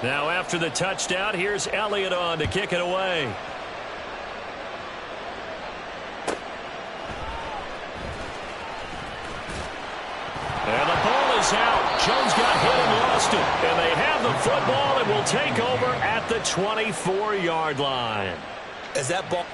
Now after the touchdown, here's Elliott on to kick it away. And the ball is out. Jones got hit and lost it. And they have the football and will take over at the 24-yard line. As that ball...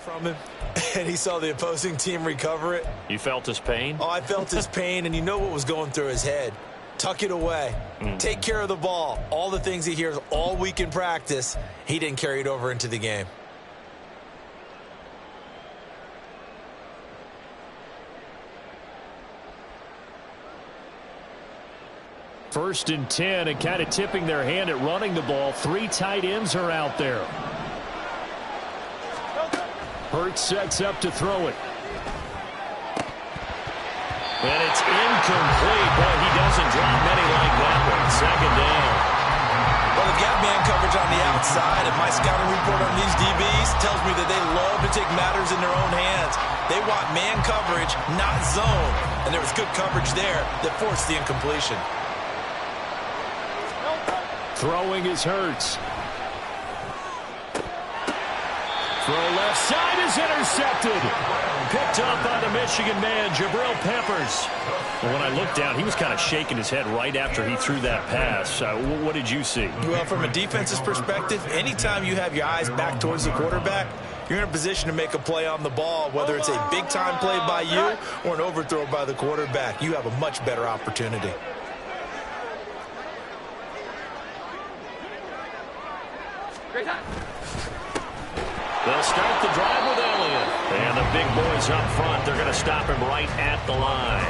from him, and he saw the opposing team recover it. You felt his pain? Oh, I felt his pain, and you know what was going through his head. Tuck it away. Take care of the ball. All the things he hears all week in practice, he didn't carry it over into the game. First and 10, and kind of tipping their hand at running the ball. 3 tight ends are out there. Hurts sets up to throw it. And it's incomplete. Boy, he doesn't drop many like that one. Second down. Well, they've got man coverage on the outside, and my scouting report on these DBs tells me that they love to take matters in their own hands. They want man coverage, not zone. And there was good coverage there that forced the incompletion. Throwing is Hurts. Throw left side is intercepted. Picked up by the Michigan man, Jabril Peppers. Well, when I looked down, he was kind of shaking his head right after he threw that pass. What did you see? Well, from a defense's perspective, anytime you have your eyes back towards the quarterback, you're in a position to make a play on the ball, whether it's a big-time play by you or an overthrow by the quarterback. You have a much better opportunity. Great time. They'll start the drive with Elliott. And the big boys up front, they're going to stop him right at the line.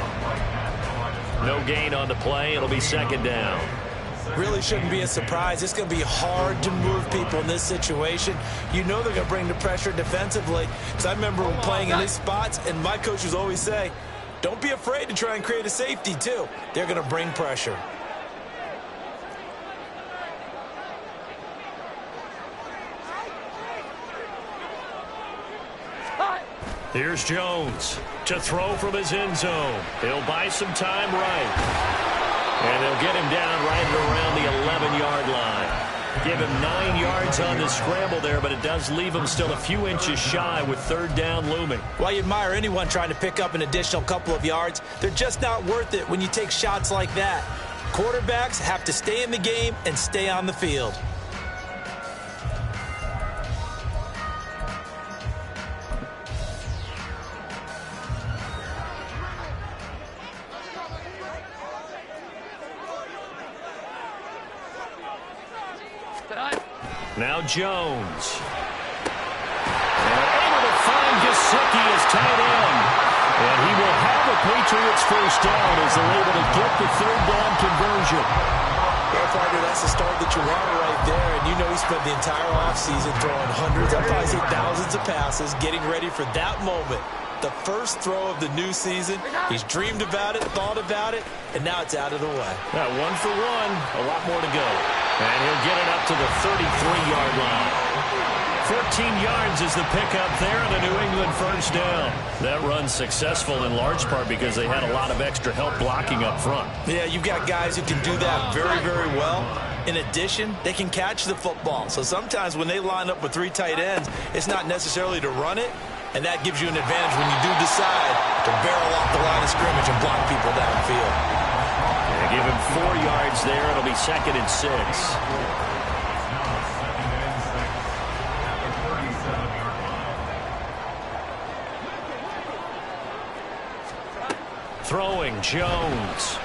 No gain on the play. It'll be second down. Really shouldn't be a surprise. It's going to be hard to move people in this situation. You know they're going to bring the pressure defensively. Because I remember when playing in these spots, and my coaches always say, don't be afraid to try and create a safety, too. They're going to bring pressure. Here's Jones to throw from his end zone. He'll buy some time right. And they'll get him down right around the 11-yard line. Give him 9 yards on the scramble there, but it does leave him still a few inches shy with third down looming. Well, you admire anyone trying to pick up an additional couple of yards. They're just not worth it when you take shots like that. Quarterbacks have to stay in the game and stay on the field. Now Jones. And able to find Godzspd as tight end. And he will have a Patriots first down as they're able to get the third down conversion. Well, partner, that's the start that you want right there. And you know he spent the entire offseason throwing hundreds, I'd probably say thousands of passes, getting ready for that moment. The first throw of the new season. He's dreamed about it, thought about it, and now it's out of the way. Yeah, 1 for 1, a lot more to go. And he'll get it up to the 33-yard line. 14 yards is the pickup there, and a New England first down. That run's successful in large part because they had a lot of extra help blocking up front. Yeah, you've got guys who can do that very, very well. In addition, they can catch the football. So sometimes when they line up with 3 tight ends, it's not necessarily to run it, and that gives you an advantage when you do decide to barrel off the line of scrimmage and block people downfield. They give him 4 yards there. It'll be 2nd and 6. Throwing, Jones.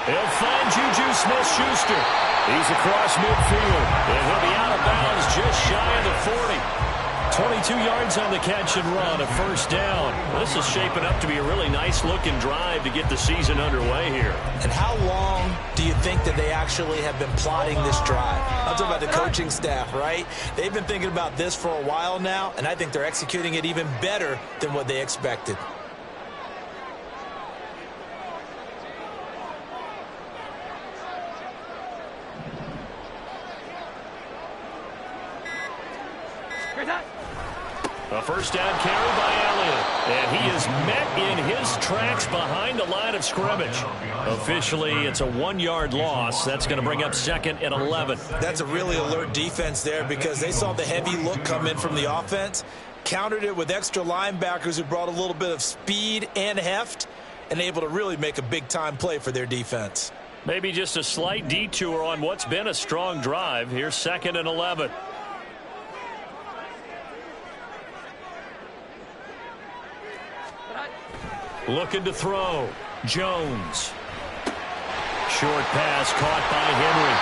He'll find Juju Smith-Schuster. He's across midfield, and he'll be out of bounds just shy of the 40. 22 yards on the catch and run, a first down. This is shaping up to be a really nice-looking drive to get the season underway here. And how long do you think that they actually have been plotting this drive? I'm talking about the coaching staff, right? They've been thinking about this for a while now, and I think they're executing it even better than what they expected. A first down carry by Elliott. And he is met in his tracks behind the line of scrimmage. Officially, it's a 1-yard loss. That's going to bring up 2nd and 11. That's a really alert defense there because they saw the heavy look come in from the offense, countered it with extra linebackers who brought a little bit of speed and heft, and able to really make a big-time play for their defense. Maybe just a slight detour on what's been a strong drive. Here's 2nd and 11. Looking to throw. Jones. Short pass caught by Henry.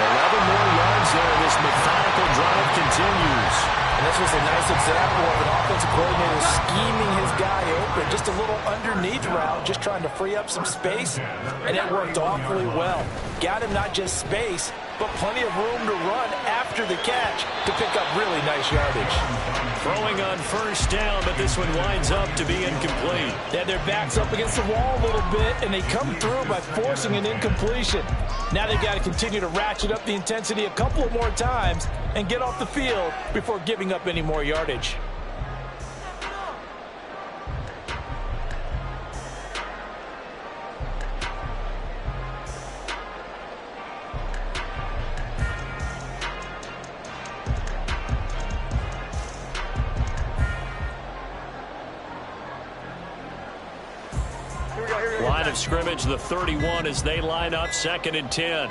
11 more yards there. This methodical drive continues. And this was a nice example of an offensive coordinator scheming his guy open. Just a little underneath route, just trying to free up some space, and it worked awfully well. Got him not just space, but plenty of room to run after the catch to pick up really nice yardage. Throwing on first down, but this one winds up to be incomplete. They had their backs up against the wall a little bit, and they come through by forcing an incompletion. Now they've got to continue to ratchet up the intensity a couple of more times and get off the field before giving up any more yardage. Line of scrimmage, the 31 as they line up 2nd and 10.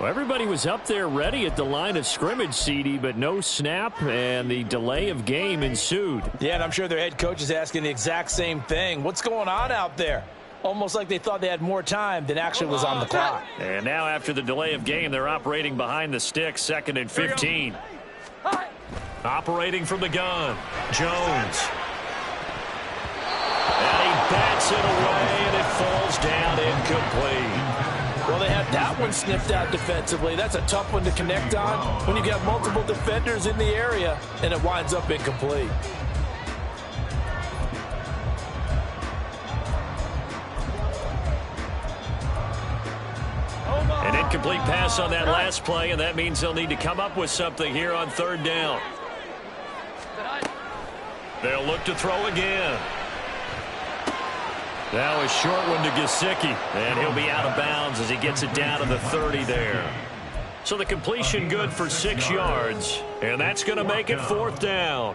Well, everybody was up there ready at the line of scrimmage, CD, but no snap, and the delay of game ensued. Yeah, and I'm sure their head coach is asking the exact same thing. What's going on out there? Almost like they thought they had more time than actually was on the clock. And now after the delay of game, they're operating behind the sticks, 2nd and 15. Operating from the gun, Jones. And he bats it away, and it falls down incomplete. Well, they had that one sniffed out defensively. That's a tough one to connect on when you got multiple defenders in the area, and it winds up incomplete. An incomplete pass on that last play, and that means they'll need to come up with something here on 3rd down. They'll look to throw again. Now a short one to Gesicki, and he'll be out of bounds as he gets it down to the 30 there. So the completion good for 6 yards, and that's going to make it 4th down.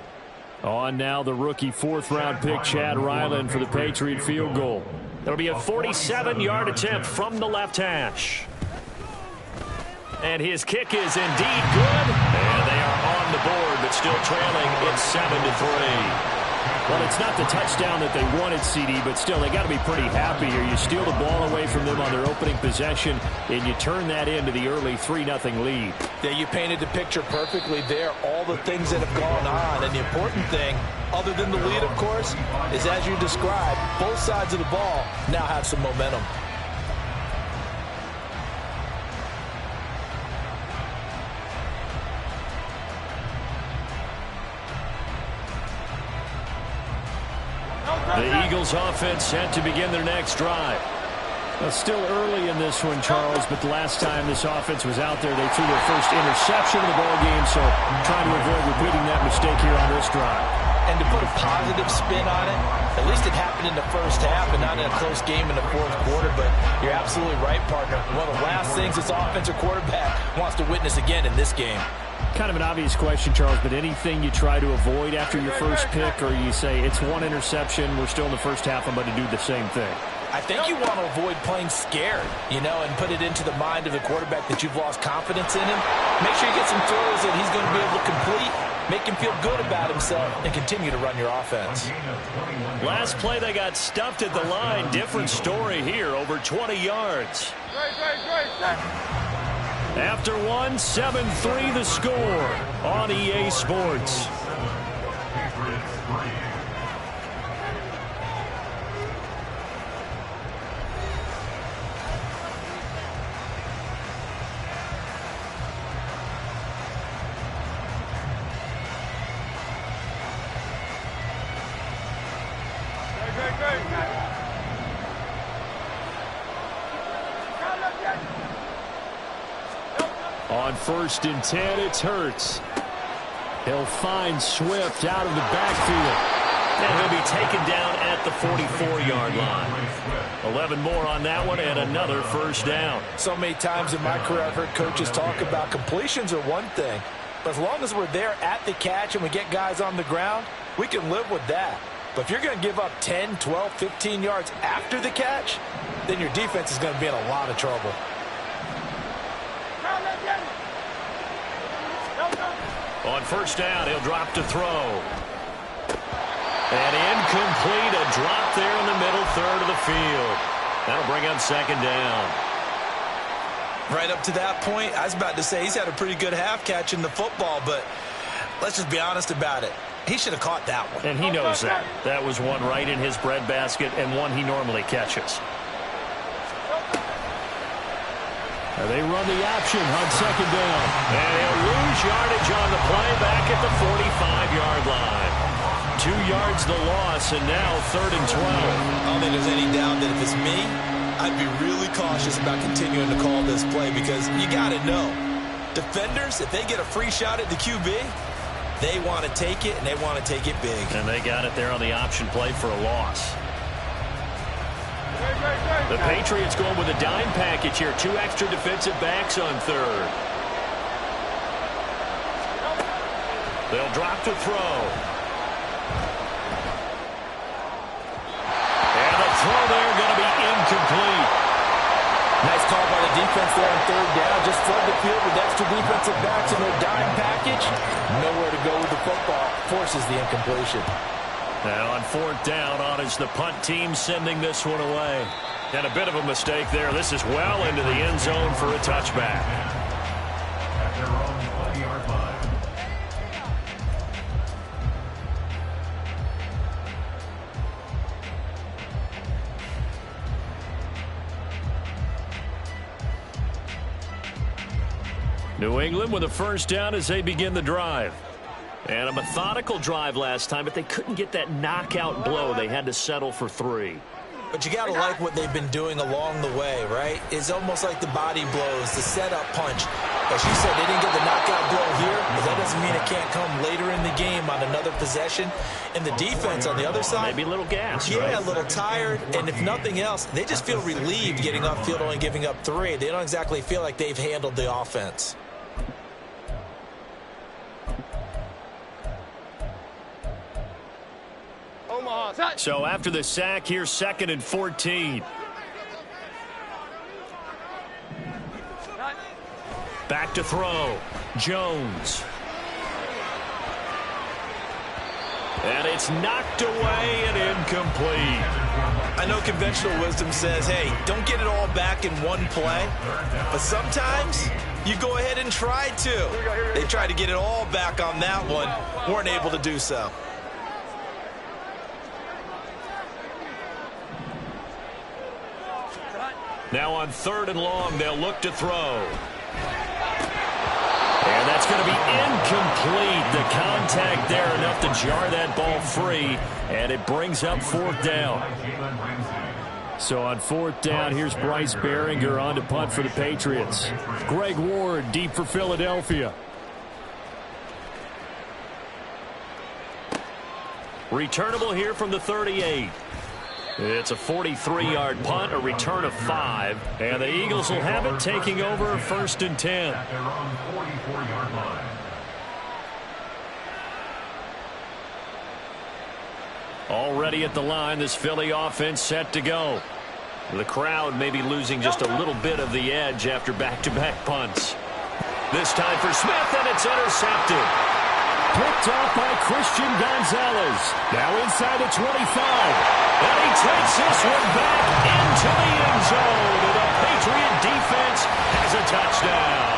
On now the rookie 4th-round pick Chad Ryland for the Patriot field goal. It'll be a 47-yard attempt from the left hash. And his kick is indeed good. And they are on the board, but still trailing. It's 7-3. Well, it's not the touchdown that they wanted, CD, but still, they got to be pretty happy here. You steal the ball away from them on their opening possession, and you turn that into the early 3-0 lead. Yeah, you painted the picture perfectly there, all the things that have gone on. And the important thing, other than the lead, of course, is as you described, both sides of the ball now have some momentum. The Eagles Eagles offense set to begin their next drive. Well, still early in this one, Charles, but the last time this offense was out there, they threw their first interception of the ball game, so trying to avoid repeating that mistake here on this drive. And to put a positive spin on it, at least it happened in the first half and not in a close game in the fourth quarter, but you're absolutely right, partner. One of the last things this offensive quarterback wants to witness again in this game. Kind of an obvious question, Charles, but anything you try to avoid after your first pick, or you say it's one interception, we're still in the first half, I'm going to do the same thing? I think you want to avoid playing scared, and put it into the mind of the quarterback that you've lost confidence in him. Make sure you get some throws that he's going to be able to complete, make him feel good about himself, and continue to run your offense. Last play, they got stuffed at the line. Different story here, over 20 yards. After one, 7-3 the score on EA Sports. On 1st and 10, it's Hurts. He'll find Swift out of the backfield. And he'll be taken down at the 44-yard line. 11 more on that one and another first down. So many times in my career I've heard coaches talk about completions are one thing, but as long as we're there at the catch and we get guys on the ground, we can live with that. But if you're going to give up 10, 12, 15 yards after the catch, then your defense is going to be in a lot of trouble. On first down, he'll drop to throw. And incomplete, a drop there in the middle third of the field. That'll bring up second down. Right up to that point, I was about to say he's had a pretty good half catching the football, but let's just be honest about it. He should have caught that one. And he knows that. That was one right in his breadbasket and one he normally catches. They run the option on second down. And he'll lose yardage on the play back at the 45-yard line. 2 yards the loss, and now 3rd and 12. I don't think there's any doubt that if it's me, I'd be really cautious about continuing to call this play because you got to know, defenders, if they get a free shot at the QB, they want to take it, and they want to take it big. And they got it there on the option play for a loss. The Patriots going with a dime package here. 2 extra defensive backs on 3rd. They'll drop to throw. And the throw there going to be incomplete. Nice call by the defense there on 3rd down. Just flood the field with extra defensive backs in their dime package. Nowhere to go with the football. Forces the incompletion. Now on 4th down, on is the punt team sending this one away. And a bit of a mistake there. This is well into the end zone for a touchback. At their own 20-yard line. New England with a first down as they begin the drive. And a methodical drive last time, but they couldn't get that knockout blow. They had to settle for 3. But you got to like what they've been doing along the way, right? It's almost like the body blows, the setup punch. As you said, they didn't get the knockout blow here, but that doesn't mean it can't come later in the game on another possession. And the defense on the other side, maybe a little gas, yeah, right? A little tired. And if nothing else, they just feel relieved getting upfield, only giving up 3. They don't exactly feel like they've handled the offense. So after the sack, here's 2nd and 14. Back to throw. Jones. And it's knocked away and incomplete. I know conventional wisdom says, hey, don't get it all back in one play. But sometimes you go ahead and try to. They tried to get it all back on that one. Weren't able to do so. Now on 3rd and long, they'll look to throw. And that's going to be incomplete. The contact there enough to jar that ball free, and it brings up 4th down. So on 4th down, here's Bryce Behringer on to punt for the Patriots. Greg Ward deep for Philadelphia. Returnable here from the 38. It's a 43-yard punt, a return of 5. And the Eagles will have it, taking over 1st and 10. At their own 44-yard line. Already at the line, this Philly offense set to go. The crowd may be losing just a little bit of the edge after back-to-back punts. This time for Smith, and it's intercepted. Picked off by Christian Gonzalez. Now inside the 25. And he takes this one back into the end zone. And the Patriot defense has a touchdown.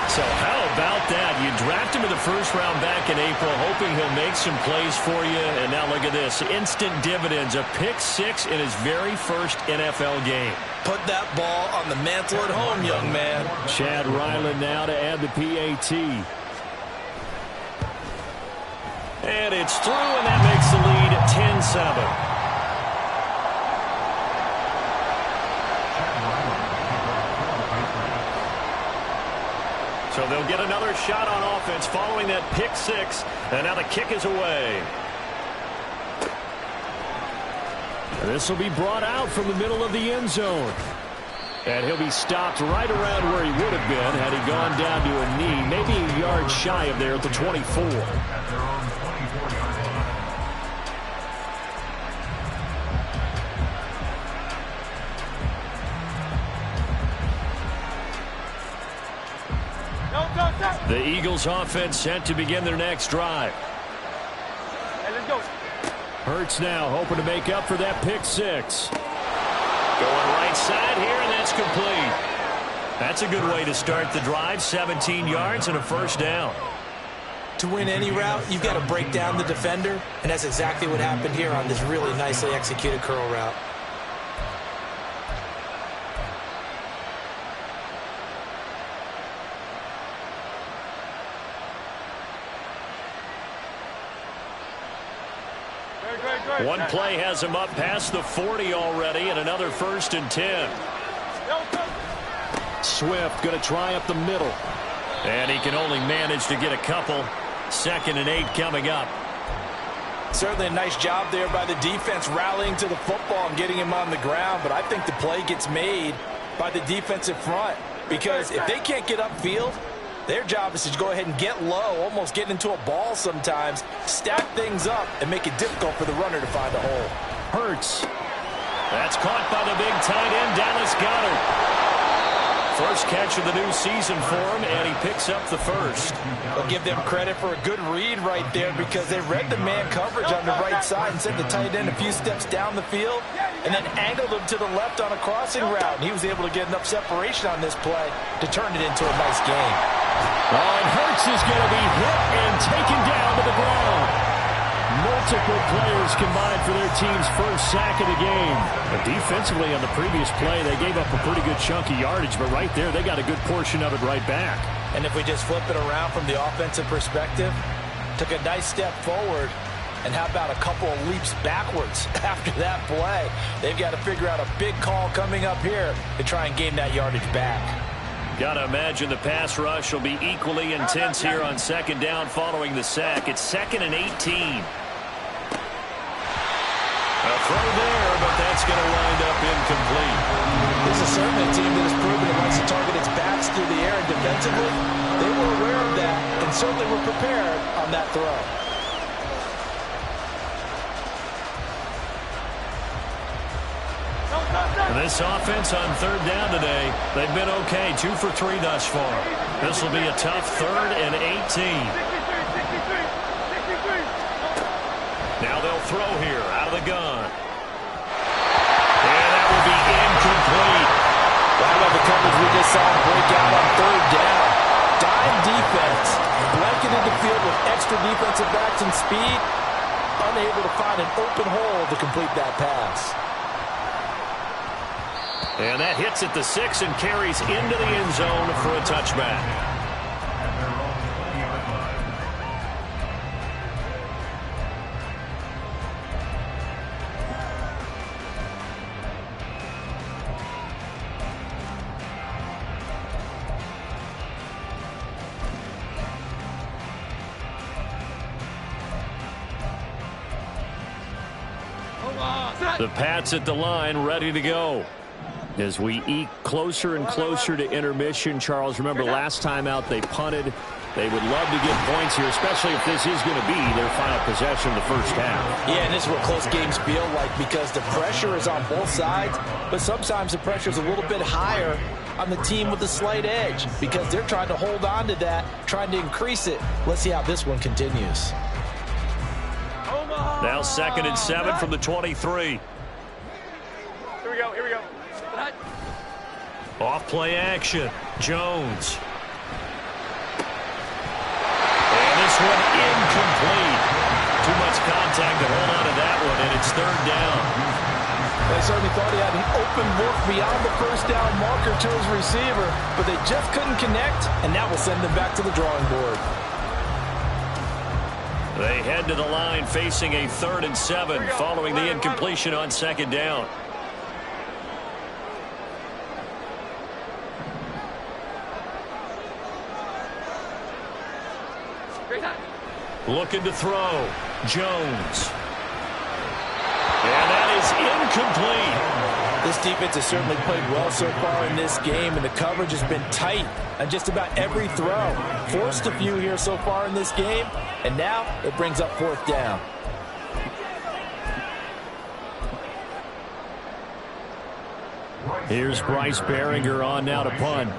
So how about that? You draft him in the 1st round back in April, hoping he'll make some plays for you. And now look at this. Instant dividends. A pick 6 in his very 1st NFL game. Put that ball on the mantle at home, young man. Chad Ryland now to add the PAT. And it's through, and that makes the lead 10-7. So they'll get another shot on offense following that pick 6, and now the kick is away. And this will be brought out from the middle of the end zone. And he'll be stopped right around where he would have been had he gone down to a knee, maybe a yard shy of there at the 24. At their own 24-yard line. The Eagles offense set to begin their next drive. Hey, let's go. Hurts now hoping to make up for that pick 6. Going right side here, and that's complete. That's a good way to start the drive. 17 yards and a 1st down. To win any route, you've got to break down the defender, and that's exactly what happened here on this really nicely executed curl route. One play has him up past the 40 already, and another 1st and 10. Swift going to try up the middle. And he can only manage to get a couple. 2nd and 8 coming up. Certainly a nice job there by the defense rallying to the football and getting him on the ground, but I think the play gets made by the defensive front, because if they can't get upfield, their job is to go ahead and get low, almost get into a ball sometimes, stack things up, and make it difficult for the runner to find a hole. Hurts. That's caught by the big tight end, Dallas Goedert. First catch of the new season for him, and he picks up the 1st. I'll give them credit for a good read right there, because they read the man coverage on the right side and sent the tight end a few steps down the field and then angled him to the left on a crossing route. And he was able to get enough separation on this play to turn it into a nice game. Oh, and Hurts is going to be hit and taken down to the ground. Multiple players combined for their team's 1st sack of the game. But defensively on the previous play, they gave up a pretty good chunk of yardage, but right there, they got a good portion of it right back. And if we just flip it around from the offensive perspective, took a nice step forward, and how about a couple of leaps backwards after that play? They've got to figure out a big call coming up here to try and gain that yardage back. Got to imagine the pass rush will be equally intense here on 2nd down following the sack. It's 2nd and 18. A throw there, but that's going to wind up incomplete. This is certainly a team that has proven it likes to target its backs through the air, and defensively, they were aware of that and certainly were prepared on that throw. This offense on 3rd down today, they've been okay, 2 for 3 thus far. This will be a tough 3rd and 18. Now they'll throw here out of the gun. And that will be incomplete. Right about the coverage we just saw break out on 3rd down. Dime defense, blanketed the field with extra defensive backs and speed, unable to find an open hole to complete that pass. And that hits at the 6 and carries into the end zone for a touchback. The Pats at the line, ready to go. As we eke closer and closer to intermission, Charles, remember last time out they punted. They would love to get points here, especially if this is going to be their final possession of the first half. Yeah, and this is what close games feel like because the pressure is on both sides, but sometimes the pressure is a little bit higher on the team with the slight edge because they're trying to hold on to that, trying to increase it. Let's see how this one continues. Now 2nd and 7 from the 23. Here we go, here we go. Off play action. Jones. This one incomplete. Too much contact to hold on to that one, and it's 3rd down. They certainly thought he had an open look beyond the first down marker to his receiver, but they just couldn't connect, and that will send them back to the drawing board. They head to the line facing a 3rd and 7 following the incompletion on 2nd down. Looking to throw. Jones. And that is incomplete. This defense has certainly played well so far in this game, and the coverage has been tight on just about every throw. Forced a few here so far in this game, and now it brings up 4th down. Here's Bryce Behringer on now to punt.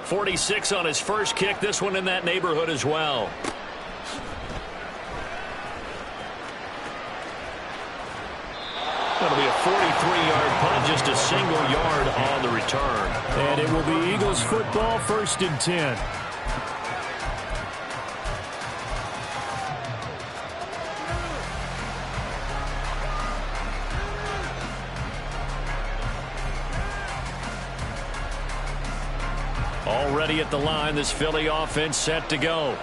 46 on his first kick. This one in that neighborhood as well. That'll be a 43-yard punt, just a single yard on the return. And it will be Eagles football, 1st and 10. Already at the line, this Philly offense set to go.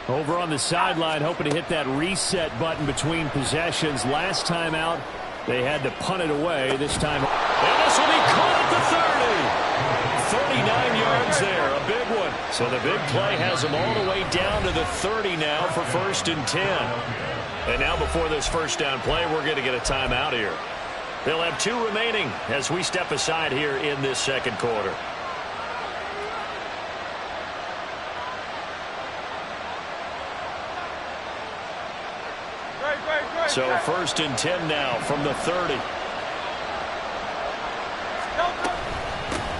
Over on the sideline, hoping to hit that reset button between possessions. Last time out, they had to punt it away. This time, and this will be caught at the 30. 39 yards there, a big one. So the big play has them all the way down to the 30 now for 1st and 10. And now before this first down play, we're going to get a timeout here. They'll have 2 remaining as we step aside here in this 2nd quarter. So 1st and 10 now from the 30.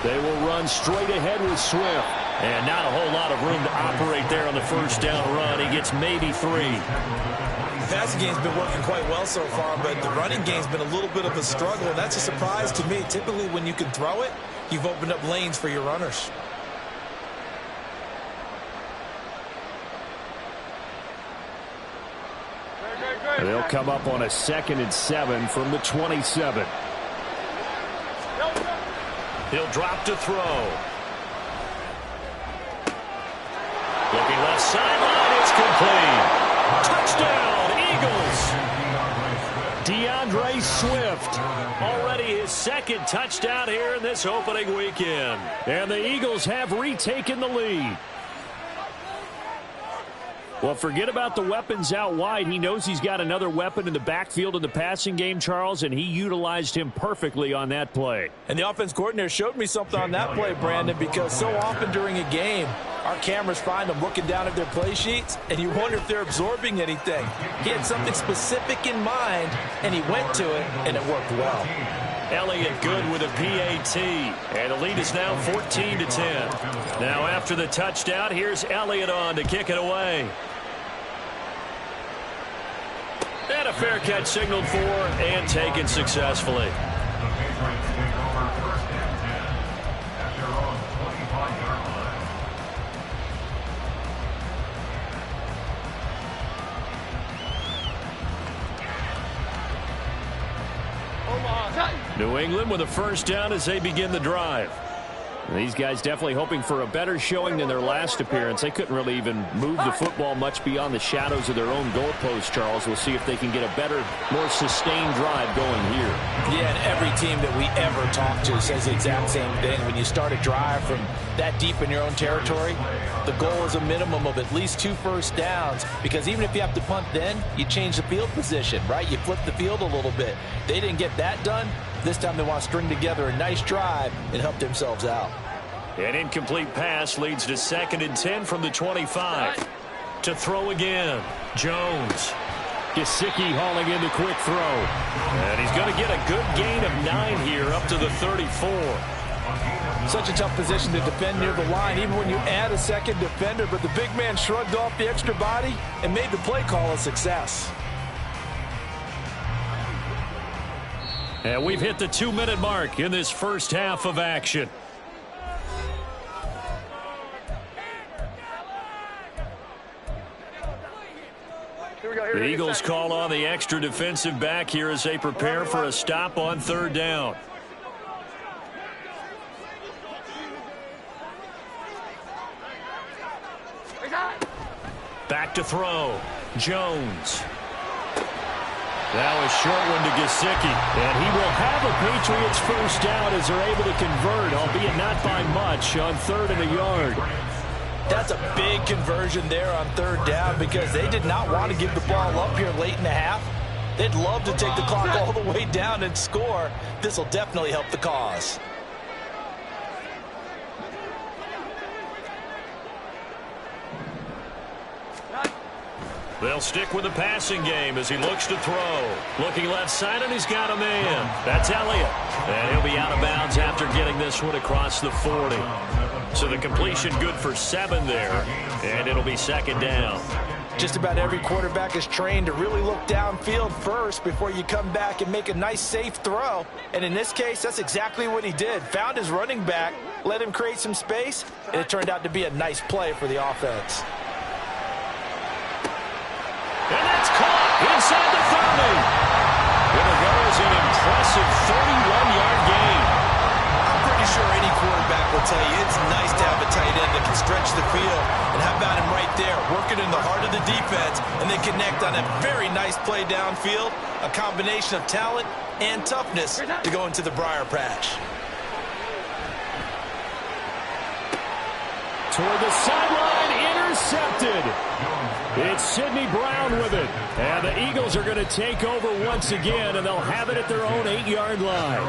They will run straight ahead with Swift. And not a whole lot of room to operate there on the first down run. He gets maybe 3. The passing game's been working quite well so far, but the running game's been a little bit of a struggle, and that's a surprise to me. Typically, when you can throw it, you've opened up lanes for your runners. They'll come up on a 2nd and 7 from the 27. He'll drop to throw. Looking left sideline, it's complete. Touchdown, Eagles. DeAndre Swift. Already his 2nd touchdown here in this opening weekend. And the Eagles have retaken the lead. Well, forget about the weapons out wide. He knows he's got another weapon in the backfield in the passing game, Charles, and he utilized him perfectly on that play. And the offense coordinator showed me something on that play, Brandon, because so often during a game, our cameras find them looking down at their play sheets, and you wonder if they're absorbing anything. He had something specific in mind, and he went to it, and it worked well. Elliott good with a PAT, and the lead is now 14-10. Now after the touchdown, here's Elliott on to kick it away. And a fair catch signaled for and taken successfully. New England with a first down as they begin the drive. These guys definitely hoping for a better showing than their last appearance. They couldn't really even move the football much beyond the shadows of their own goalpost, Charles. We'll see if they can get a better, more sustained drive going here. Yeah, and Every team that we ever talk to says the exact same thing. When you start a drive from that deep in your own territory, the goal is a minimum of at least 2 first downs, because even if you have to punt then, you change the field position, right? You flip the field a little bit. They didn't get that done. This time they want to string together a nice drive and help themselves out. An incomplete pass leads to 2nd and 10 from the 25. To throw again, Jones. Gesicki hauling in the quick throw. And he's going to get a good gain of 9 here up to the 34. Such a tough position to defend near the line, even when you add a second defender, but the big man shrugged off the extra body and made the play call a success. And we've hit the 2-minute mark in this first half of action. The Eagles call on the extra defensive back here as they prepare for a stop on 3rd down. Back to throw. Jones. That was short one to Gesicki. And he will have a Patriots first down as they're able to convert, albeit not by much, on 3rd and a yard. That's a big conversion there on 3rd down, because they did not want to give the ball up here late in the half. They'd love to take the clock all the way down and score. This will definitely help the cause. They'll stick with the passing game as he looks to throw. Looking left side, and he's got a man. That's Elliott. And he'll be out of bounds after getting this one across the 40. So the completion good for 7 there, and it'll be 2nd down. Just about every quarterback is trained to really look downfield first before you come back and make a nice, safe throw. And in this case, that's exactly what he did. Found his running back, let him create some space, and it turned out to be a nice play for the offense. And that's caught inside the 30. It'll go as an impressive 31-yard gain. I'm pretty sure any quarterback will tell you it's nice to have a tight end that can stretch the field. And how about him right there, working in the heart of the defense, and then connect on a very nice play downfield, a combination of talent and toughness to go into the briar patch. Toward the sideline, intercepted. It's Sidney Brown with it. And the Eagles are going to take over once again, and they'll have it at their own 8-yard line.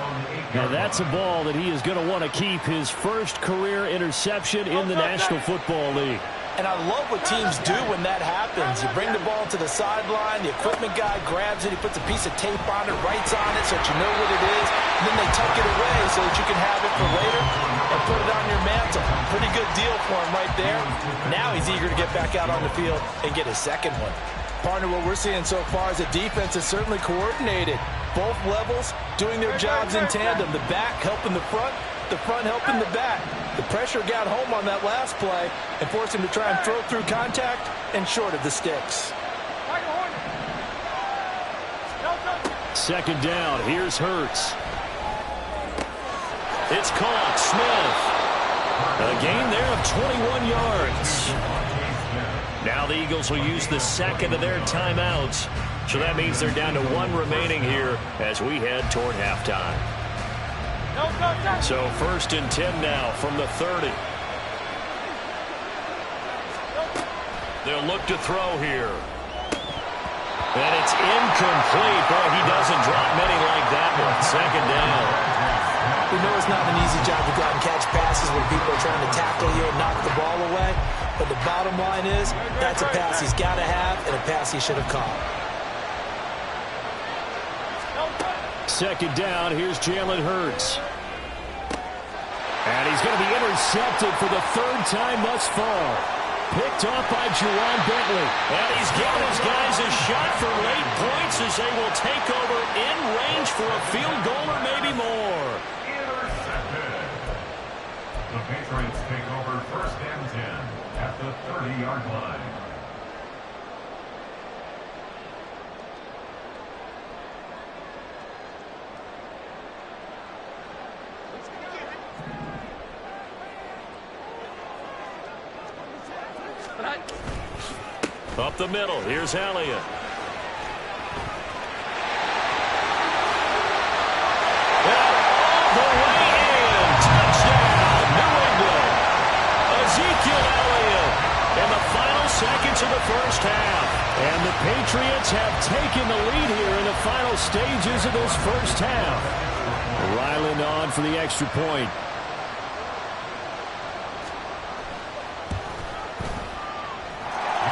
Now that's a ball that he is going to want to keep, his first career interception in the National Football League. And I love what teams do when that happens. You bring the ball to the sideline, the equipment guy grabs it, he puts a piece of tape on it, writes on it so that you know what it is, and then they tuck it away so that you can have it for later and put it on your mantle. Pretty good deal for him right there. Now he's eager to get back out on the field and get his second one. Partner, what we're seeing so far is the defense is certainly coordinated. Both levels doing their jobs in tandem. The back helping the front helping the back. The pressure got home on that last play and forced him to try and throw through contact and short of the sticks. 2nd down. Here's Hurts. It's caught. Smith. A gain there of 21 yards. Now the Eagles will use the 2nd of their timeouts. So that means they're down to 1 remaining here as we head toward halftime. So 1st and 10 now from the 30. They'll look to throw here. And it's incomplete. Boy, he doesn't drop many like that one. 2nd down. We know it's not an easy job to go out and catch passes when people are trying to tackle you and knock the ball away. But the bottom line is, that's a pass he's got to have and a pass he should have caught. 2nd down. Here's Jalen Hurts. And he's going to be intercepted for the 3rd time thus far. Picked off by Juwan Bentley. And he's giving his guys a shot for late points as they will take over in range for a field goal or maybe more. Intercepted. The Patriots take over 1st and 10 at the 30-yard line. Up the middle, here's Elliott. of the first half. And the Patriots have taken the lead here in the final stages of this first half. Ryland on for the extra point.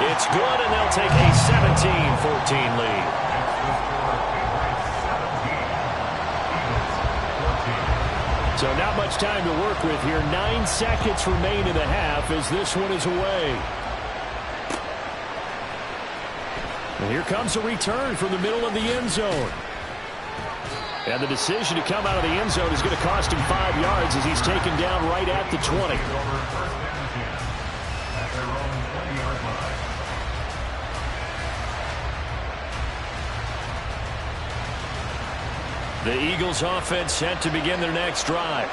It's good, and they'll take a 17-14 lead. So not much time to work with here. 9 seconds remain in the half as this one is away. And here comes a return from the middle of the end zone. And the decision to come out of the end zone is going to cost him 5 yards as he's taken down right at the 20. The Eagles offense set to begin their next drive.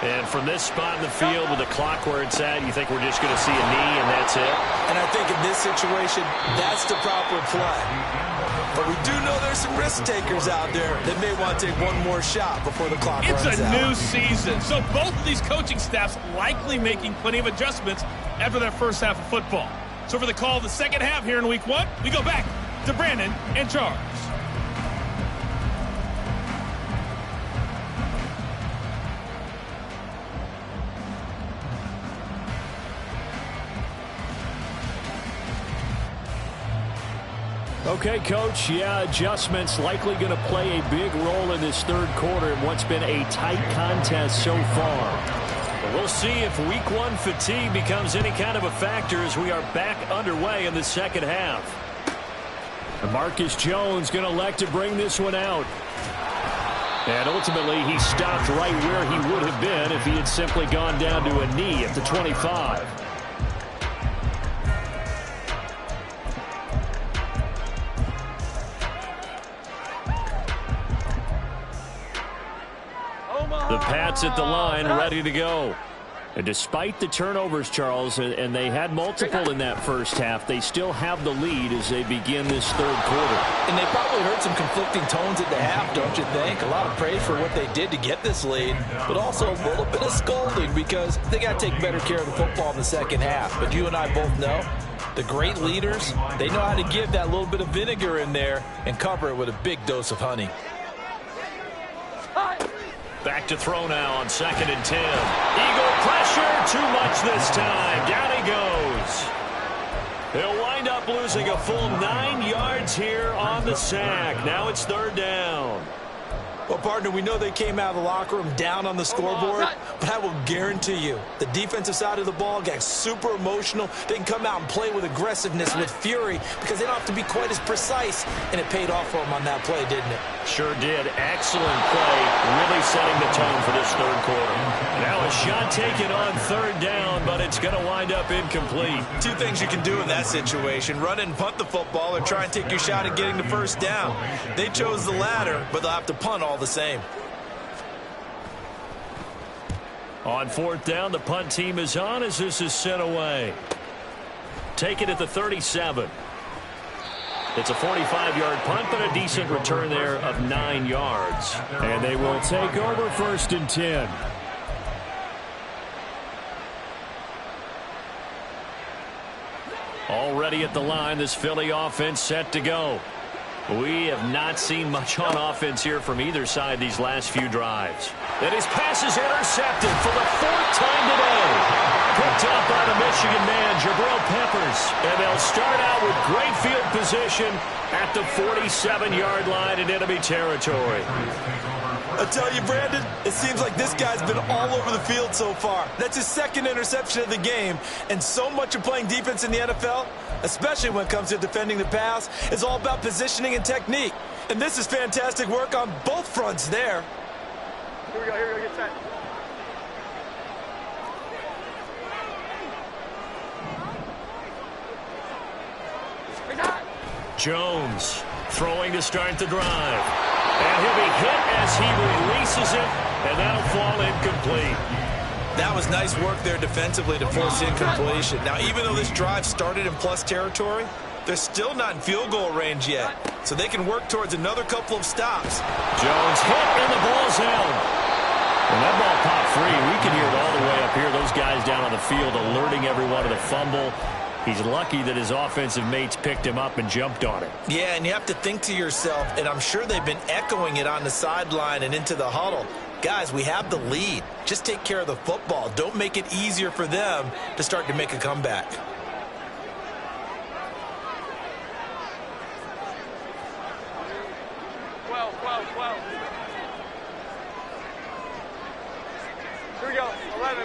And from this spot in the field with the clock where it's at, you think we're just going to see a knee and that's it? And I think in this situation, that's the proper play. But we do know there's some risk takers out there that may want to take one more shot before the clock runs out. It's a new season, so both of these coaching staffs likely making plenty of adjustments after that first half of football. So for the call of the second half here in week 1, we go back to Brandon and Charles. Okay, Coach, adjustments likely going to play a big role in this third quarter in what's been a tight contest so far. We'll see if week 1 fatigue becomes any kind of a factor as we are back underway in the second half. And Marcus Jones going to elect to bring this one out. And ultimately, he stopped right where he would have been if he had simply gone down to a knee at the 25. The Pats at the line, ready to go. And despite the turnovers, Charles, and they had multiple in that first half, they still have the lead as they begin this third quarter. And they probably heard some conflicting tones at the half, don't you think? A lot of praise for what they did to get this lead, but also a little bit of scolding because they got to take better care of the football in the second half. But you and I both know the great leaders, they know how to give that little bit of vinegar in there and cover it with a big dose of honey. Back to throw now on 2nd and 10. Eagle pressure, too much this time. Down he goes. He'll wind up losing a full 9 yards here on the sack. Now it's 3rd down. Well, partner, we know they came out of the locker room down on the scoreboard, but I will guarantee you the defensive side of the ball got super emotional. They can come out and play with aggressiveness, with fury, because they don't have to be quite as precise, and it paid off for them on that play, didn't it? Sure did. Excellent play, really setting the tone for this third quarter. Now a shot taken on 3rd down, but it's going to wind up incomplete. 2 things you can do in that situation: run and punt the football, or try and take your shot at getting the first down. They chose the latter, but they'll have to punt all the same. On 4th down, the punt team is on as this is sent away. Take it at the 37. It's a 45-yard punt, but a decent return there of 9 yards. And they will take over 1st and 10. Already at the line, this Philly offense set to go. We have not seen much on offense here from either side these last few drives. And his pass is intercepted for the 4th time today. Picked up by the Michigan man, Jabril Peppers. And they'll start out with great field position at the 47-yard line in enemy territory. I tell you, Brandon, it seems like this guy's been all over the field so far. That's his 2nd interception of the game. And so much of playing defense in the NFL, especially when it comes to defending the pass, is all about positioning and technique. And this is fantastic work on both fronts there. Here we go, get set. Jones throwing to start the drive. And he'll be hit as he releases it, and that'll fall incomplete. That was nice work there defensively to force incompletion. Now, even though this drive started in plus territory, they're still not in field goal range yet. So they can work towards another couple of stops. Jones hit, and the ball's out. And that ball popped free. We can hear it all the way up here. Those guys down on the field alerting everyone to the fumble. He's lucky that his offensive mates picked him up and jumped on it. Yeah, and you have to think to yourself, and I'm sure they've been echoing it on the sideline and into the huddle. Guys, we have the lead. Just take care of the football. Don't make it easier for them to start to make a comeback. Well. Here we go. 11.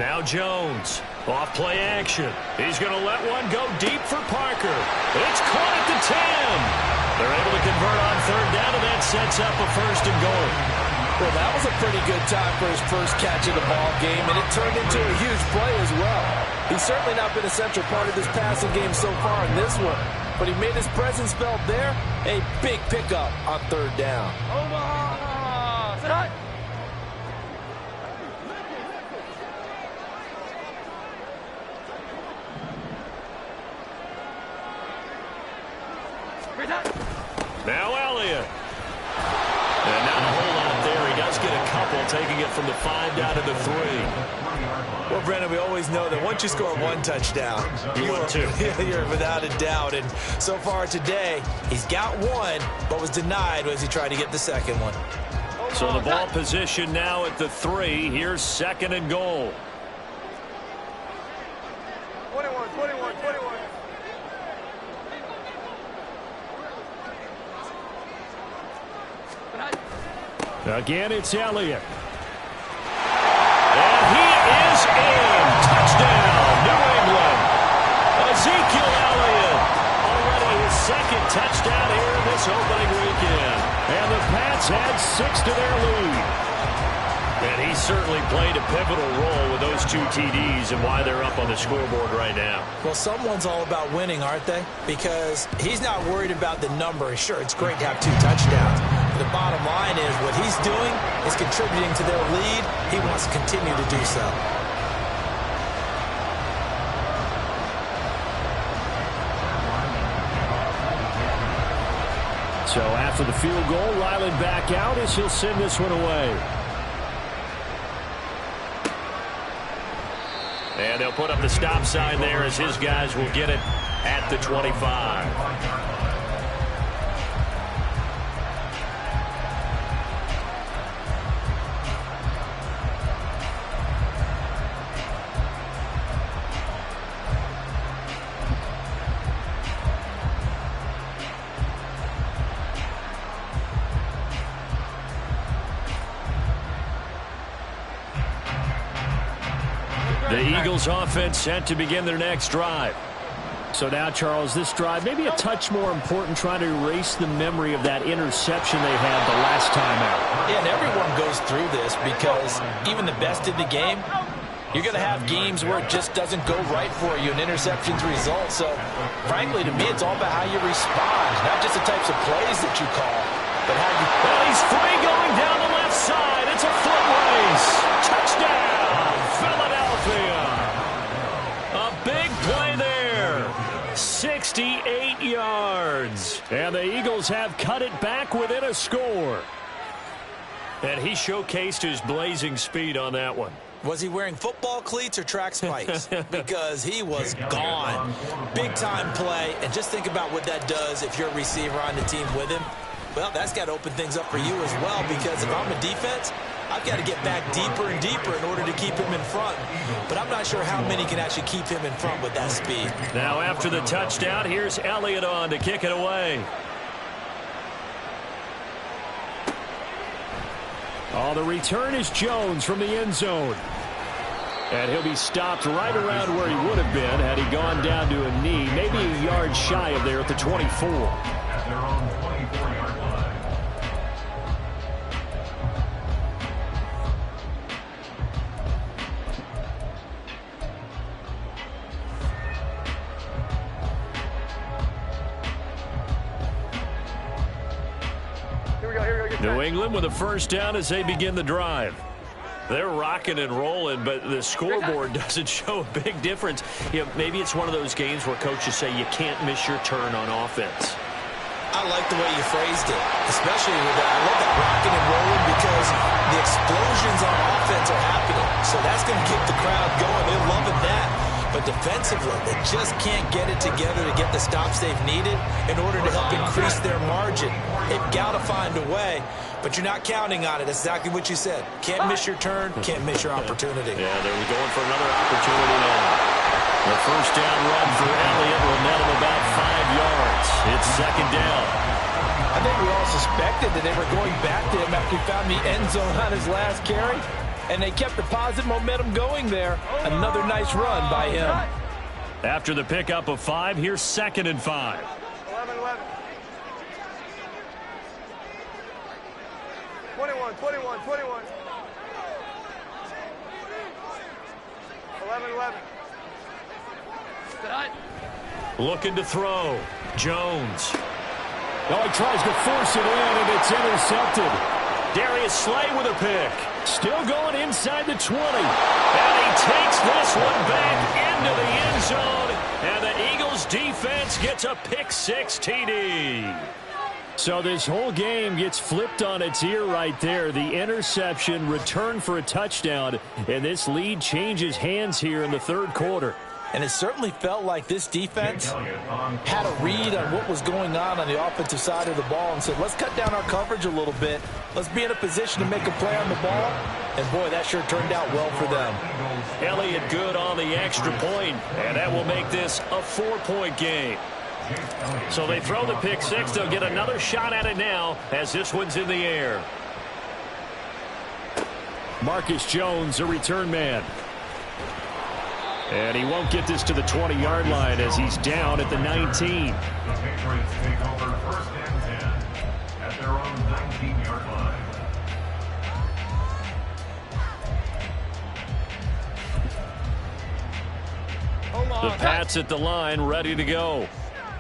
Now Jones, off play action. He's going to let one go deep for Parker. It's caught at the 10. They're able to convert on third down, and that sets up a 1st and goal. Well, that was a pretty good time for his first catch of the ball game, and it turned into a huge play as well. He's certainly not been a central part of this passing game so far in this one, but he made his presence felt there. A big pickup on third down. Omaha! Sit high! Now Elliott. And not a whole lot there. He does get a couple, taking it from the 5 down to the 3. Well, Brandon, we always know that once you score one touchdown, you're without a doubt. And so far today, he's got one, but was denied as he tried to get the second one. So the ball position now at the 3. Here's 2nd and goal. 21. Again, it's Elliott. And he is in. Touchdown, New England. Ezekiel Elliott. Already his 2nd touchdown here in this opening weekend. And the Pats add 6 to their lead. And he certainly played a pivotal role with those 2 TDs and why they're up on the scoreboard right now. Well, someone's all about winning, aren't they? Because he's not worried about the number. Sure, it's great to have 2 touchdowns. The bottom line is what he's doing is contributing to their lead. He wants to continue to do so. So after the field goal, Ryland back out as he'll send this one away. And they'll put up the stop sign there as his guys will get it at the 25. The Eagles offense set to begin their next drive. So now, Charles, this drive maybe a touch more important, trying to erase the memory of that interception they had the last time out. Yeah, and everyone goes through this because even the best in the game, you're going to have games where it just doesn't go right for you, and interceptions result. So, frankly, to me, it's all about how you respond, not just the types of plays that you call, but how you... Well, he's free going down the left side. It's a foot race. Touchdown, Philadelphia. A big play there. 68 yards. And the Eagles have cut it back within a score. And he showcased his blazing speed on that one. Was he wearing football cleats or track spikes? Because he was gone. Big-time play, and just think about what that does if you're a receiver on the team with him. Well, that's got to open things up for you as well, because if I'm a defense, I've got to get back deeper and deeper in order to keep him in front. But I'm not sure how many can actually keep him in front with that speed. Now after the touchdown, here's Elliott on to kick it away. Oh, the return is Jones from the end zone. And he'll be stopped right around where he would have been had he gone down to a knee, maybe a yard shy of there at the 24. At their own 24-yard line. New England with a first down as they begin the drive. They're rocking and rolling, but the scoreboard doesn't show a big difference. You know, maybe it's one of those games where coaches say you can't miss your turn on offense. I like the way you phrased it, especially with that. I love that rocking and rolling because the explosions on offense are happening. So that's going to keep the crowd going. They're loving that. But defensively, they just can't get it together to get the stops they've needed in order to help increase their margin. They've got to find a way, but you're not counting on it. That's exactly what you said. Can't miss your turn, can't miss your opportunity. Yeah, they're going for another opportunity now. The first down run for Elliott will net him about 5 yards. It's second down. I think we all suspected that they were going back to him after he found the end zone on his last carry. And they kept the positive momentum going there. Another nice run by him. After the pickup of 5, here's 2nd and 5. 11. 21. 11. Looking to throw. Jones. Oh, he tries to force it in, and it's intercepted. Darius Slay with a pick. Still going inside the 20. And he takes this one back into the end zone. And the Eagles defense gets a pick-6 TD. So this whole game gets flipped on its ear right there. The interception, return for a touchdown, and this lead changes hands here in the third quarter. And it certainly felt like this defense had a read on what was going on the offensive side of the ball and said, let's cut down our coverage a little bit. Let's be in a position to make a play on the ball. And, boy, that sure turned out well for them. Elliott good on the extra point, and that will make this a 4-point game. So they throw the pick-6. They'll get another shot at it now as this one's in the air. Marcus Jones, a return man. And he won't get this to the 20-yard line as he's down at the 19. The Patriots take over first and 10 at their own 19-yard line. The Pats at the line, ready to go.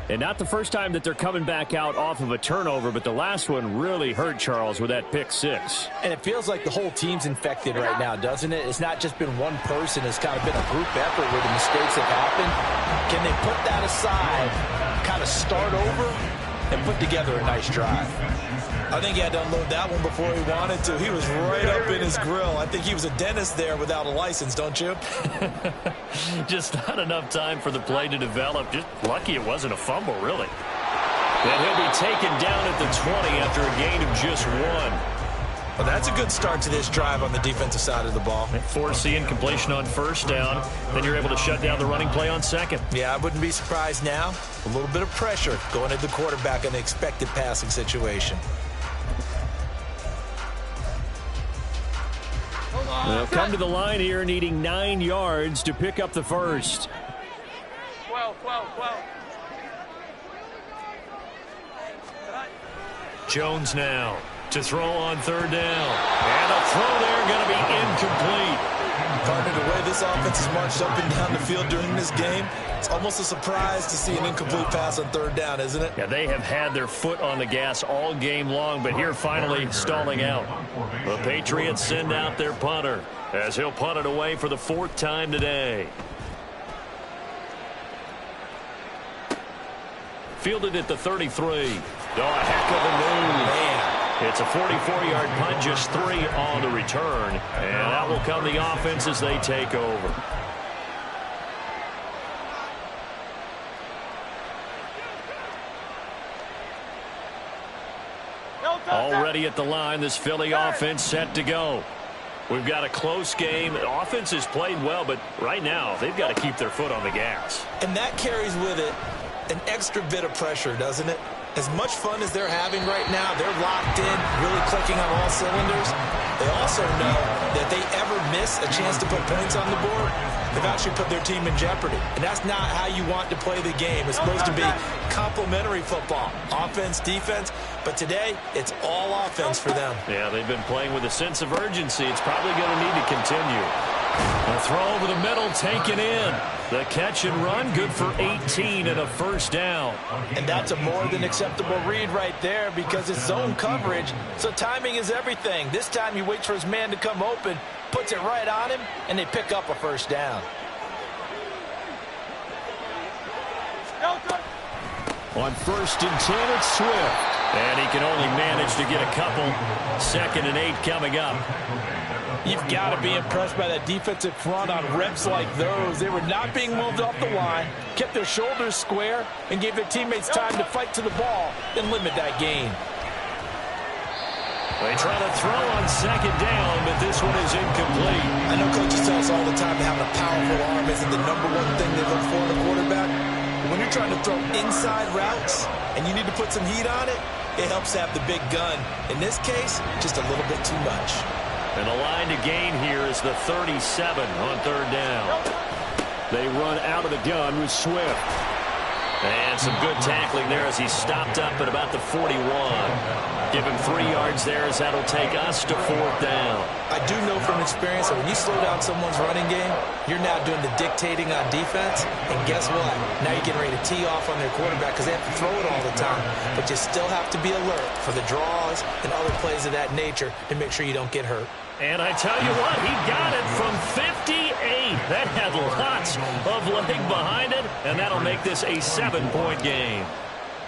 And not the first time that they're coming back out off of a turnover, but the last one really hurt Charles with that pick-6. And it feels like the whole team's infected right now, doesn't it? It's not just been one person. It's kind of been a group effort where the mistakes have happened. Can they put that aside, kind of start over, and put together a nice drive? I think he had to unload that one before he wanted to. He was right up in his grill. I think he was a dentist there without a license, don't you? Just not enough time for the play to develop. Just lucky it wasn't a fumble, really. And he'll be taken down at the 20 after a gain of just 1. Well, that's a good start to this drive on the defensive side of the ball. Force the incompletion on first down. Then you're able to shut down the running play on second. Yeah, I wouldn't be surprised now. A little bit of pressure going at the quarterback in the expected passing situation. They'll come to the line here needing 9 yards to pick up the first. 12. Jones now to throw on third down. And a throw there going to be incomplete. Partner, the way this offense has marched up and down the field during this game, it's almost a surprise to see an incomplete pass on third down, isn't it? Yeah, they have had their foot on the gas all game long, but here finally stalling out. The Patriots send out their punter as he'll punt it away for the 4th time today. Fielded at the 33. Oh, a heck of a move. Man. It's a 44-yard punt, just 3 on the return. And that will come the offense as they take over. Already at the line, this Philly offense set to go. We've got a close game. The offense has played well, but right now they've got to keep their foot on the gas. And that carries with it an extra bit of pressure, doesn't it? As much fun as they're having right now, they're locked in, really clicking on all cylinders. They also know that if they ever miss a chance to put points on the board, they've actually put their team in jeopardy. And that's not how you want to play the game. It's supposed to be complementary football, offense, defense. But today, it's all offense for them. Yeah, they've been playing with a sense of urgency. It's probably going to need to continue. A throw over the middle, taken in. The catch and run, good for 18 and a first down. And that's a more than acceptable read right there because it's zone coverage, so timing is everything. This time he waits for his man to come open, puts it right on him, and they pick up a first down. On 1st and 10, it's Swift. And he can only manage to get a couple. 2nd and 8 coming up. You've got to be impressed by that defensive front on reps like those. They were not being moved off the line, kept their shoulders square, and gave their teammates time to fight to the ball and limit that gain. They try to throw on 2nd down, but this one is incomplete. I know coaches tell us all the time that having a powerful arm isn't the #1 thing they look for in a quarterback. When you're trying to throw inside routes and you need to put some heat on it, it helps to have the big gun. In this case, just a little bit too much. And the line to gain here is the 37 on 3rd down. They run out of the gun with Swift. And some good tackling there as he stopped up at about the 41. Give him 3 yards there as that'll take us to 4th down. I do know from experience that when you slow down someone's running game, you're now doing the dictating on defense. And guess what? Now you're getting ready to tee off on their quarterback because they have to throw it all the time. But you still have to be alert for the draws and other plays of that nature to make sure you don't get hurt. And I tell you what, he got it from 58. That had lots of leg behind it, and that'll make this a 7-point game.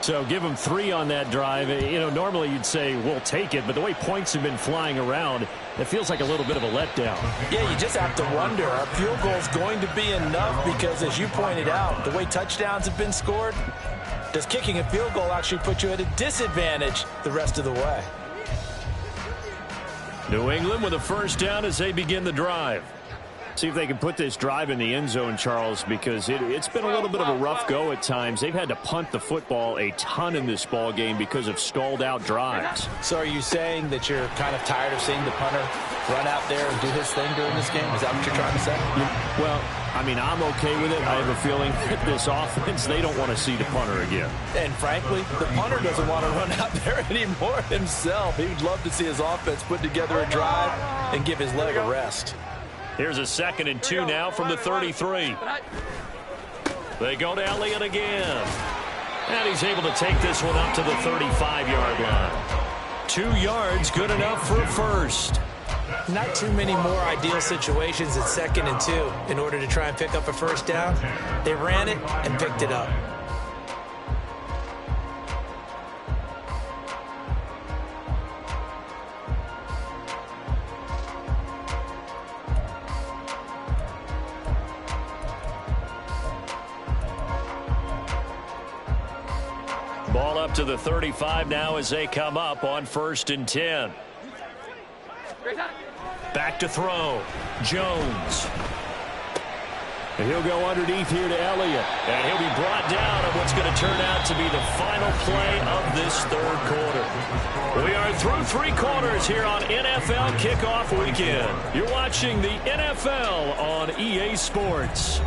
So give them 3 on that drive. You know, normally you'd say, we'll take it, but the way points have been flying around, it feels like a little bit of a letdown. Yeah, you just have to wonder, are field goals going to be enough? Because as you pointed out, the way touchdowns have been scored, does kicking a field goal actually put you at a disadvantage the rest of the way? New England with a 1st down as they begin the drive. See if they can put this drive in the end zone, Charles, because it's been a little bit of a rough go at times. They've had to punt the football a ton in this ball game because of stalled-out drives. So are you saying that you're kind of tired of seeing the punter run out there and do his thing during this game? Is that what you're trying to say? Well, I mean, I'm okay with it. I have a feeling that this offense, they don't want to see the punter again. And frankly, the punter doesn't want to run out there anymore himself. He would love to see his offense put together a drive and give his leg a rest. Here's a 2nd and 2 now from the 33. They go to Elliott again. And he's able to take this one up to the 35-yard line. 2 yards, good enough for a first. Not too many more ideal situations at 2nd and 2 in order to try and pick up a 1st down. They ran it and picked it up. Ball up to the 35 now as they come up on 1st and 10. Back to throw. Jones. And he'll go underneath here to Elliott. And he'll be brought down on what's going to turn out to be the final play of this 3rd quarter. We are through 3 quarters here on NFL Kickoff Weekend. You're watching the NFL on EA Sports.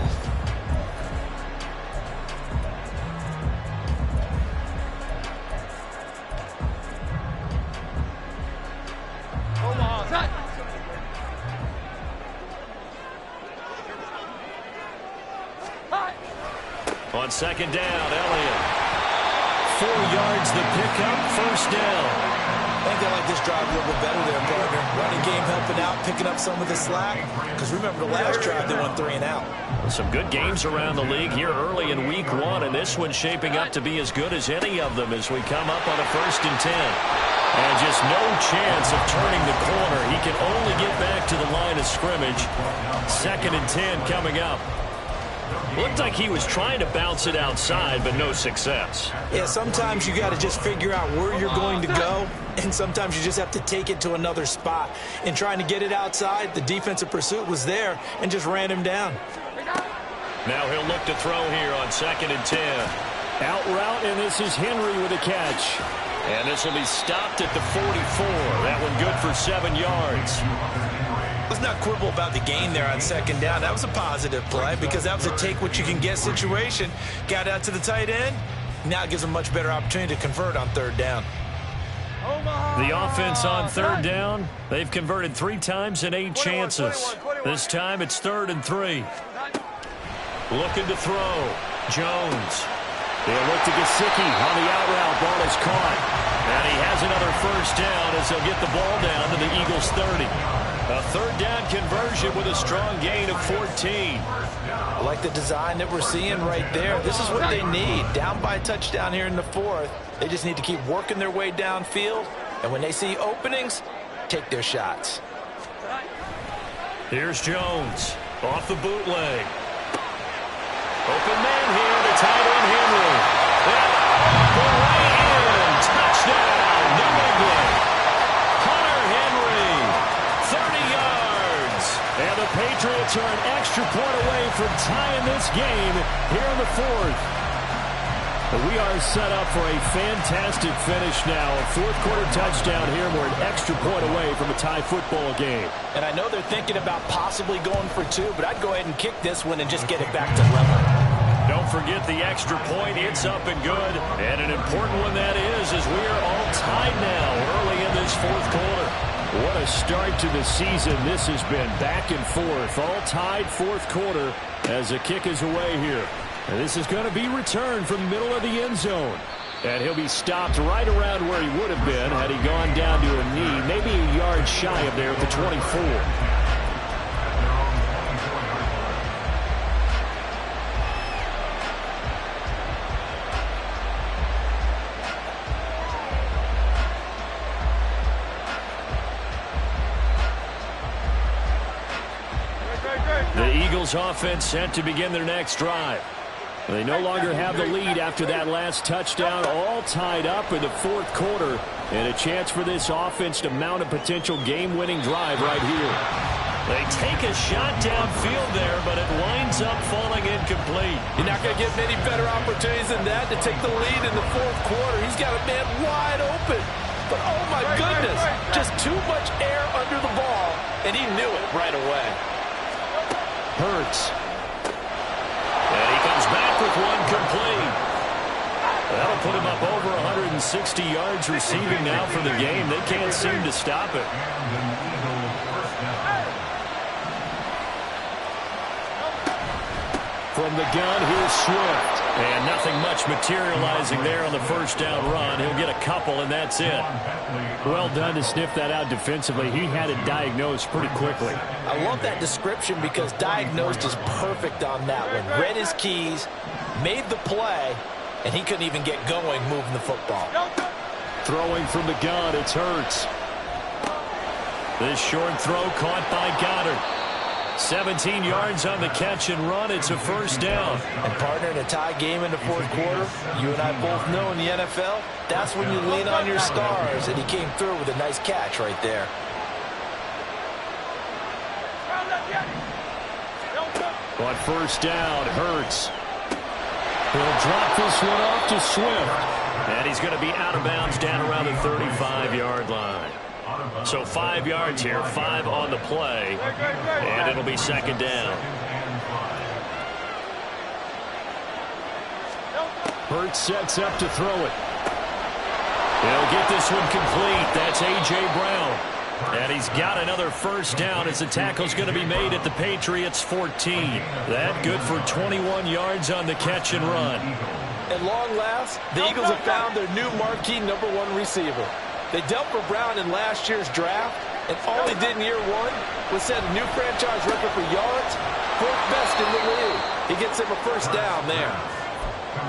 On 2nd down, Elliott. 4 yards the pickup, 1st down. I think they like this drive a little bit better there, partner. Running game helping out, picking up some of the slack. Because remember the last drive, they went 3 and out. Some good games around the league here early in week 1, and this one's shaping up to be as good as any of them as we come up on a 1st and 10. And just no chance of turning the corner. He can only get back to the line of scrimmage. 2nd and 10 coming up. Looked like he was trying to bounce it outside, but no success. Yeah, sometimes you got to just figure out where you're going to go, and sometimes you just have to take it to another spot. In trying to get it outside, the defensive pursuit was there and just ran him down. Now he'll look to throw here on 2nd and 10. Out route, and this is Henry with a catch. And this will be stopped at the 44. That one good for 7 yards. Let's not quibble about the gain there on 2nd down. That was a positive play because that was a take-what-you-can-get situation. Got out to the tight end. Now it gives them a much better opportunity to convert on 3rd down. The offense on 3rd down, they've converted 3 times in 8 chances. This time it's 3rd and 3. Looking to throw. Jones. They'll look to Godzspd on the out route. Ball is caught. And he has has another first down as they'll get the ball down to the Eagles' 30. A third down conversion with a strong gain of 14. I like the design that we're seeing right there. This is what they need. Down by a touchdown here in the fourth. They just need to keep working their way downfield. And when they see openings, take their shots. Here's Jones off the bootleg. Open man here, the tight end Henry. The way in, touchdown, New England. Hunter Henry, 30 yards. And the Patriots are an extra point away from tying this game here in the fourth. We are set up for a fantastic finish now. A fourth-quarter touchdown here. We're an extra point away from a tie football game. And I know they're thinking about possibly going for two, but I'd go ahead and kick this one and just get it back to level. Don't forget the extra point. It's up and good. And an important one that is, as we are all tied now early in this fourth quarter. What a start to the season this has been. Back and forth. All tied fourth quarter as the kick is away here. And this is going to be returned from the middle of the end zone. And he'll be stopped right around where he would have been had he gone down to a knee, maybe a yard shy of there at the 24. The Eagles offense set to begin their next drive. They no longer have the lead after that last touchdown, all tied up in the fourth quarter, and a chance for this offense to mount a potential game-winning drive right here. They take a shot downfield there, but it winds up falling incomplete. You're not going to get many better opportunities than that to take the lead in the fourth quarter. He's got a man wide open. But, oh, my goodness, just too much air under the ball, and he knew it right away. Hurts. And he comes back with one complete. That'll put him up over 160 yards receiving now for the game. They can't seem to stop it. From the gun, here's Swift. And nothing much materializing there on the first down run. He'll get a couple, and that's it. Well done to sniff that out defensively. He had it diagnosed pretty quickly. I love that description because diagnosed is perfect on that one. Read his keys, made the play, and he couldn't even get going moving the football. Throwing from the gun, it's Hurts. This short throw caught by Goddard. 17 yards on the catch and run. It's a first down. And partner, in a tie game in the fourth quarter, you and I both know in the NFL, that's when you lean on your stars, and he came through with a nice catch right there. On first down, Hurts. He'll drop this one off to Swift. And he's going to be out of bounds down around the 35-yard line. So 5 yards here, 5 on the play, and it'll be second down. Hurts sets up to throw it. He'll get this one complete. That's A.J. Brown. And he's got another first down as the tackle's going to be made at the Patriots' 14. That good for 21 yards on the catch and run. At long last, the Eagles have found their new marquee #1 receiver. They dealt for Brown in last year's draft, and all he did in year one was set a new franchise record for yards, 4th best in the league. He gets him a first down there.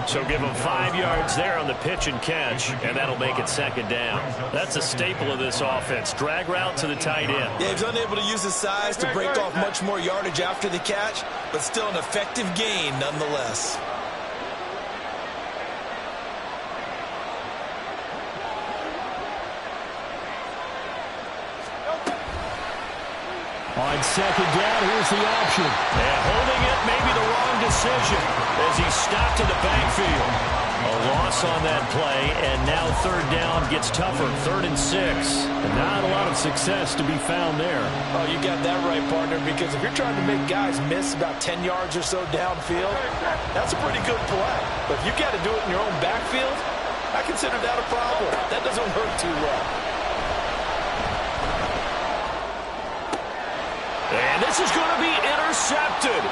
So give him 5 yards there on the pitch and catch, and that'll make it second down. That's a staple of this offense. Drag route to the tight end. Yeah, he's unable to use his size to break off much more yardage after the catch, but still an effective gain nonetheless. On second down, here's the option. And holding it may be the wrong decision as he's stopped in the backfield. A loss on that play, and now third down gets tougher. 3rd and 6. And not a lot of success to be found there. Oh, you got that right, partner, because if you're trying to make guys miss about 10 yards or so downfield, that's a pretty good play. But if you got to do it in your own backfield, I consider that a problem. That doesn't hurt too well. And this is going to be intercepted.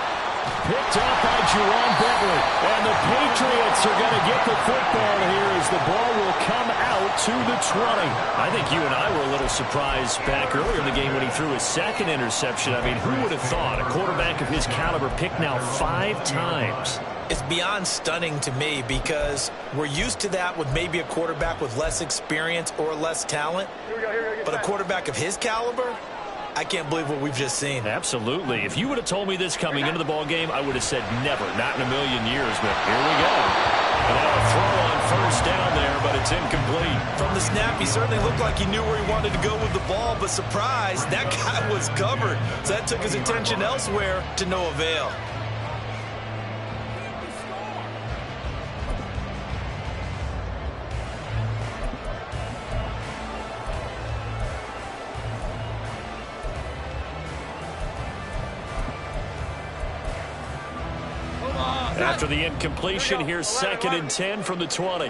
Picked up by Jerome Bentley. And the Patriots are going to get the football here as the ball will come out to the 20. I think you and I were a little surprised back earlier in the game when he threw his second interception. I mean, who would have thought a quarterback of his caliber picked now 5 times? It's beyond stunning to me because we're used to that with maybe a quarterback with less experience or less talent. But a quarterback of his caliber, I can't believe what we've just seen. Absolutely. If you would have told me this coming into the ball game, I would have said never, not in a million years. But here we go. And a throw on first down there, but it's incomplete. From the snap, he certainly looked like he knew where he wanted to go with the ball, but surprise, that guy was covered. So that took his attention elsewhere to no avail. After the incompletion, here's 2nd and 10 from the 20.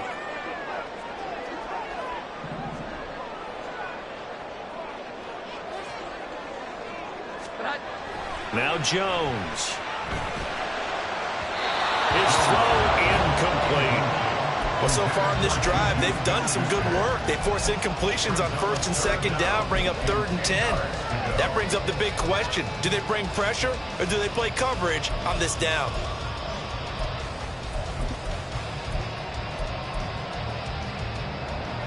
Now Jones. His throw incomplete. Well, so far in this drive, they've done some good work. They force incompletions on 1st and 2nd down, bring up 3rd and 10. That brings up the big question. Do they bring pressure or do they play coverage on this down?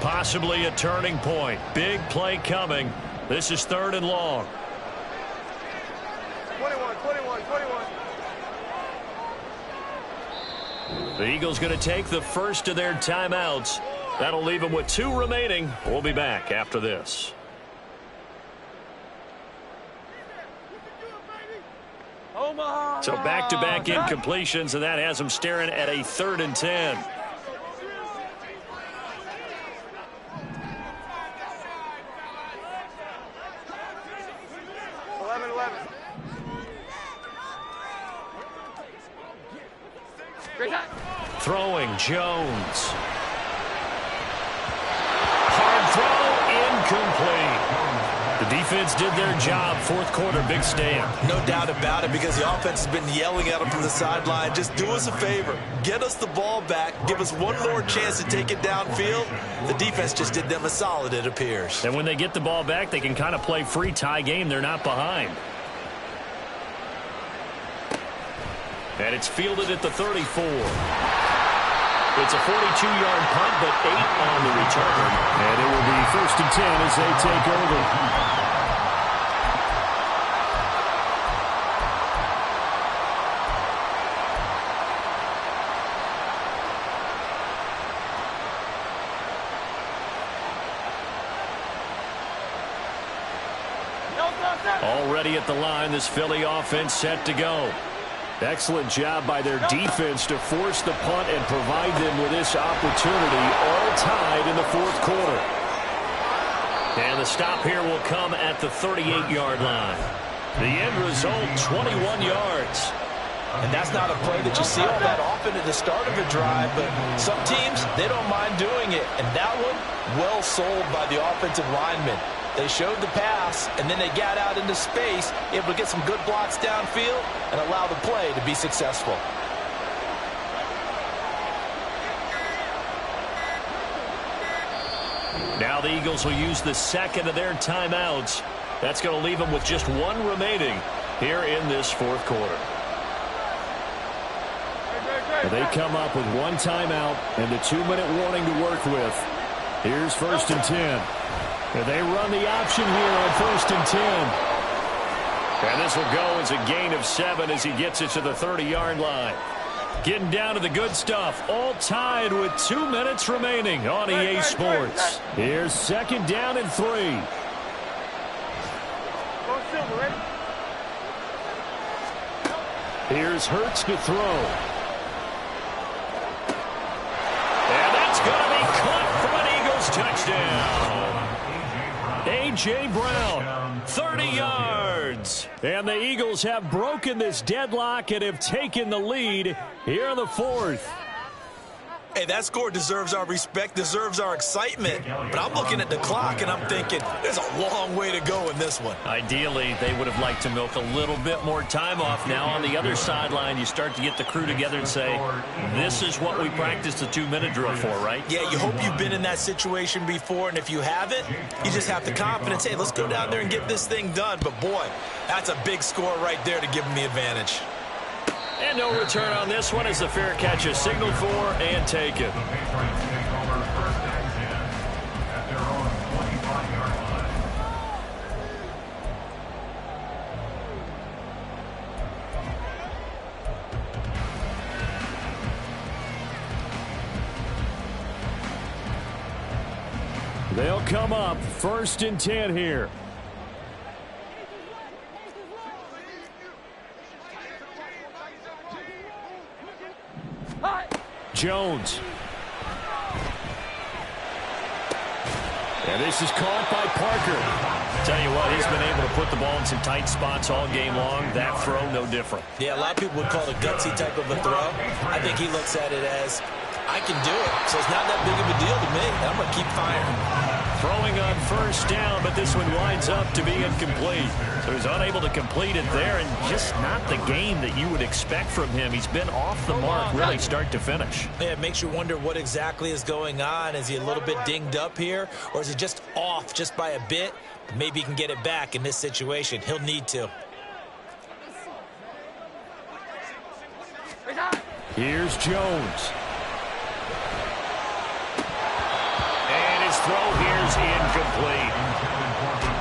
Possibly a turning point. Big play coming. This is 3rd and long. 21. The Eagles going to take the first of their timeouts. That'll leave them with 2 remaining. We'll be back after this. So back-to-back incompletions, and that has them staring at a 3rd and 10. Throwing Jones. Hard throw, incomplete. The defense did their job. 4th quarter, big stand. No doubt about it, because the offense has been yelling at them from the sideline. Just do us a favor. Get us the ball back. Give us one more chance to take it downfield. The defense just did them a solid, it appears. And when they get the ball back, they can kind of play free tie game. They're not behind. And it's fielded at the 34. It's a 42-yard punt, but 8 on the return. And it will be 1st and 10 as they take over. Already at the line, this Philly offense set to go. Excellent job by their defense to force the punt and provide them with this opportunity, all tied in the 4th quarter. And the stop here will come at the 38-yard line. The end result, 21 yards. And that's not a play that you see all that often at the start of a drive, but some teams, they don't mind doing it. And that one, well sold by the offensive lineman. They showed the pass, and then they got out into space, able to get some good blocks downfield and allow the play to be successful. Now the Eagles will use the 2nd of their timeouts. That's going to leave them with just 1 remaining here in this 4th quarter. They come up with 1 timeout and the 2-minute warning to work with. Here's 1st and 10. And they run the option here on 1st and 10. And this will go as a gain of 7 as he gets it to the 30-yard line. Getting down to the good stuff. All tied with 2 minutes remaining on EA Sports. Here's 2nd down and 3. Here's Hurts to throw. And that's going to be caught for an Eagles touchdown. A.J. Brown, 30 yards. And the Eagles have broken this deadlock and have taken the lead here in the 4th. Hey, that score deserves our respect, deserves our excitement. But I'm looking at the clock, and I'm thinking there's a long way to go in this one. Ideally, they would have liked to milk a little bit more time off. Now on the other sideline, you start to get the crew together and say, this is what we practiced the 2-minute drill for, right? Yeah, you hope you've been in that situation before, and if you haven't, you just have the confidence, hey, let's go down there and get this thing done. But, boy, that's a big score right there to give them the advantage. And no return on this one as the fair catch is signaled for and taken. The Patriots take over first and 10 at their own 25-yard line. They'll come up 1st and 10 here. Jones. And this is caught by Parker. Tell you what, he's been able to put the ball in some tight spots all game long. That throw, no different. Yeah, a lot of people would call it a gutsy type of a throw. I think he looks at it as, I can do it, so it's not that big of a deal to me. I'm going to keep firing. Throwing on 1st down, but this one winds up to be incomplete. So he's unable to complete it there, and just not the game that you would expect from him. He's been off the mark really start to finish. Yeah, it makes you wonder what exactly is going on. Is he a little bit dinged up here, or is he just off just by a bit? Maybe he can get it back in this situation. He'll need to. Here's Jones. Throw here's incomplete.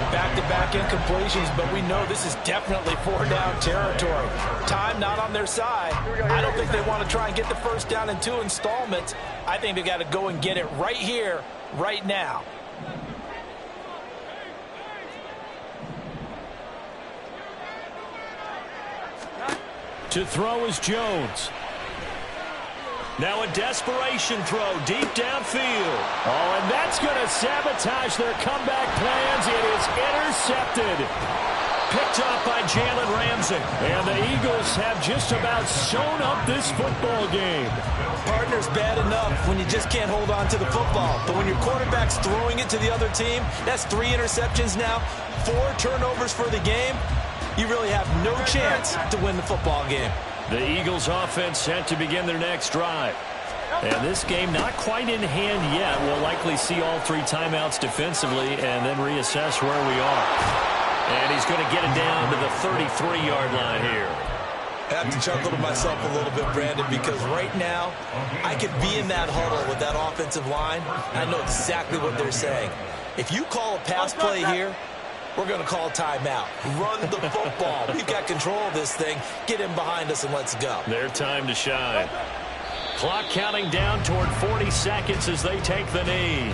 Back-to-back incompletions, but we know this is definitely 4-down territory. Time not on their side. I don't think they want to try and get the 1st down in 2 installments. I think they got to go and get it right here, right now. To throw is Jones. Now a desperation throw deep downfield. Oh, and that's going to sabotage their comeback plans. It is intercepted. Picked up by Jalen Ramsey. And the Eagles have just about sewn up this football game. Partner's bad enough when you just can't hold on to the football. But when your quarterback's throwing it to the other team, that's 3 interceptions now, 4 turnovers for the game. You really have no chance to win the football game. The Eagles offense set to begin their next drive. And this game not quite in hand yet. We'll likely see all 3 timeouts defensively and then reassess where we are. And he's going to get it down to the 33-yard line here. I have to chuckle to myself a little bit, Brandon, because right now I could be in that huddle with that offensive line. I know exactly what they're saying. If you call a pass play here, we're going to call timeout. Run the football. We've got control of this thing. Get him behind us and let's go. Their time to shine. Clock counting down toward 40 seconds as they take the knee.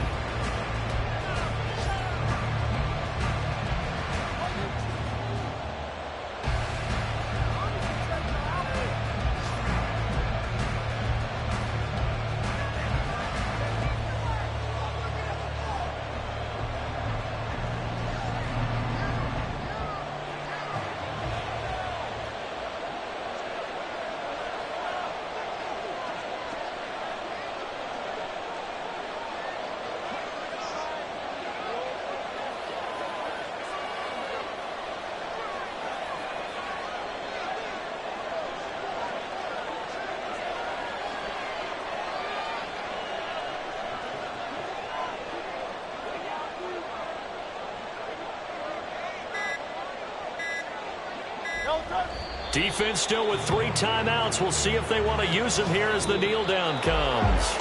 Defense still with 3 timeouts. We'll see if they want to use them here as the kneel down comes.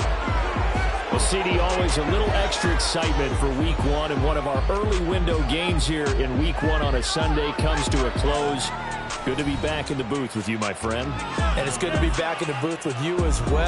Well, CD, always a little extra excitement for Week 1, and one of our early window games here in Week 1 on a Sunday comes to a close. Good to be back in the booth with you, my friend. And it's good to be back in the booth with you as well.